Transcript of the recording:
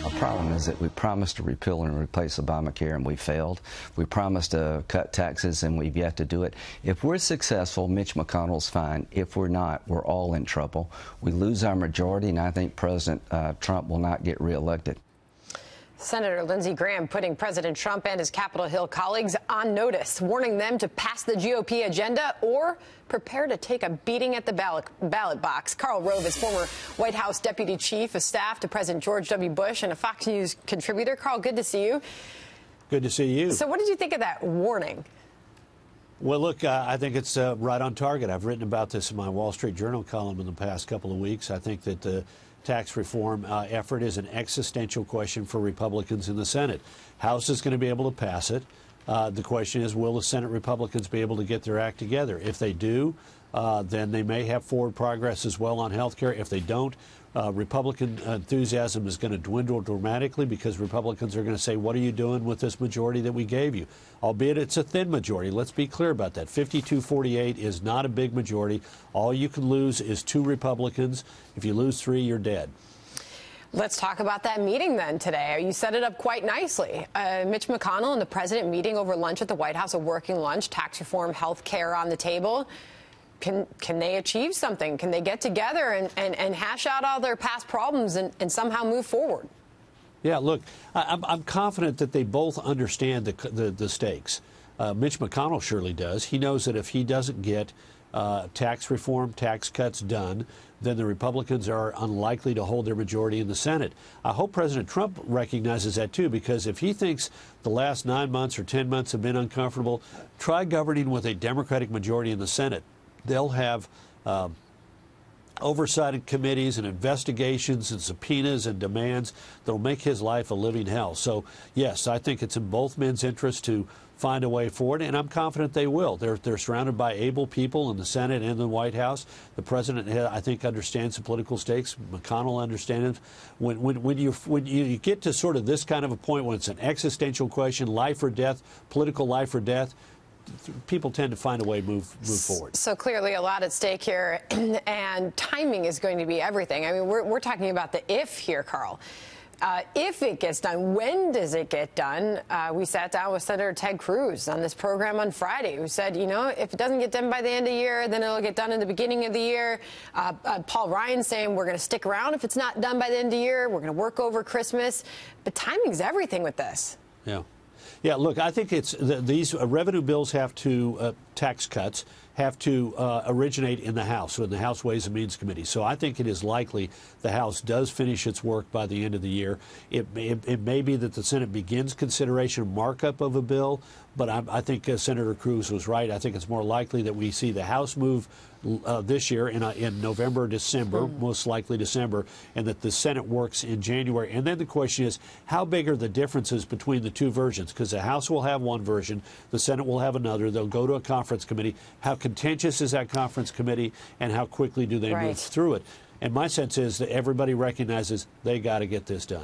Our problem is that we promised to repeal and replace Obamacare, and we failed. We promised to cut taxes, and we've yet to do it. If we're successful, Mitch McConnell's fine. If we're not, we're all in trouble. We lose our majority, and I think President Trump will not get reelected. Senator Lindsey Graham putting President Trump and his Capitol Hill colleagues on notice, warning them to pass the GOP agenda or prepare to take a beating at the ballot box. Karl Rove is former White House Deputy Chief of Staff to President George W. Bush and a Fox News contributor. Karl, good to see you. Good to see you. So what did you think of that warning? Well, look, I think it's right on target. I've written about this in my Wall Street Journal column in the past couple of weeks. I think that the tax reform effort is an existential question for Republicans in the Senate. House is going to be able to pass it. The question is, will the Senate Republicans be able to get their act together? If they do, then they may have forward progress as well on health care. If they don't, Republican enthusiasm is going to dwindle dramatically because Republicans are going to say, what are you doing with this majority that we gave you? Albeit it's a thin majority. Let's be clear about that. 52-48 is not a big majority. All you can lose is 2 Republicans. If you lose 3, you're dead. Let's talk about that meeting then today. You set it up quite nicely. Mitch McConnell and the president meeting over lunch at the White House, a working lunch, tax reform, health care on the table. Can they achieve something? Can they get together and hash out all their past problems and somehow move forward? Yeah, look, I'm confident that they both understand the stakes. Mitch McConnell surely does. He knows that if he doesn't get tax reform, tax cuts done, then the Republicans are unlikely to hold their majority in the Senate. I hope President Trump recognizes that, too, because if he thinks the last 9 months or 10 months have been uncomfortable, try governing with a Democratic majority in the Senate. They'll have oversight committees and investigations and subpoenas and demands that'll make his life a living hell. So, yes, I think it's in both men's interest to find a way forward, and I'm confident they will. They're surrounded by able people in the Senate and the White House. The president, I think, understands the political stakes. McConnell understands. When you get to sort of this kind of a point when it's an existential question, life or death, political life or death, people tend to find a way to move forward. So clearly a lot at stake here, and timing is going to be everything. I mean, we're talking about the if here, Karl. If it gets done, when does it get done? We sat down with Senator Ted Cruz on this program on Friday, who said, you know, if it doesn't get done by the end of the year, then it'll get done in the beginning of the year. Paul Ryan saying we're going to stick around if it's not done by the end of the year. We're going to work over Christmas. But timing's everything with this. Yeah. Yeah, look, I think it's these revenue bills have to, tax cuts have to originate in the House, so in the House Ways and Means Committee. So I think it is likely the House does finish its work by the end of the year. It may be that the Senate begins consideration markup of a bill, but I think Senator Cruz was right. I think it's more likely that we see the House move this year in November or December, most likely December, and that the Senate works in January. And then the question is, how big are the differences between the two versions? Because the House will have one version, the Senate will have another. They'll go to a conference committee. How contentious is that conference committee, and how quickly do they move through it? And my sense is that everybody recognizes they got to get this done.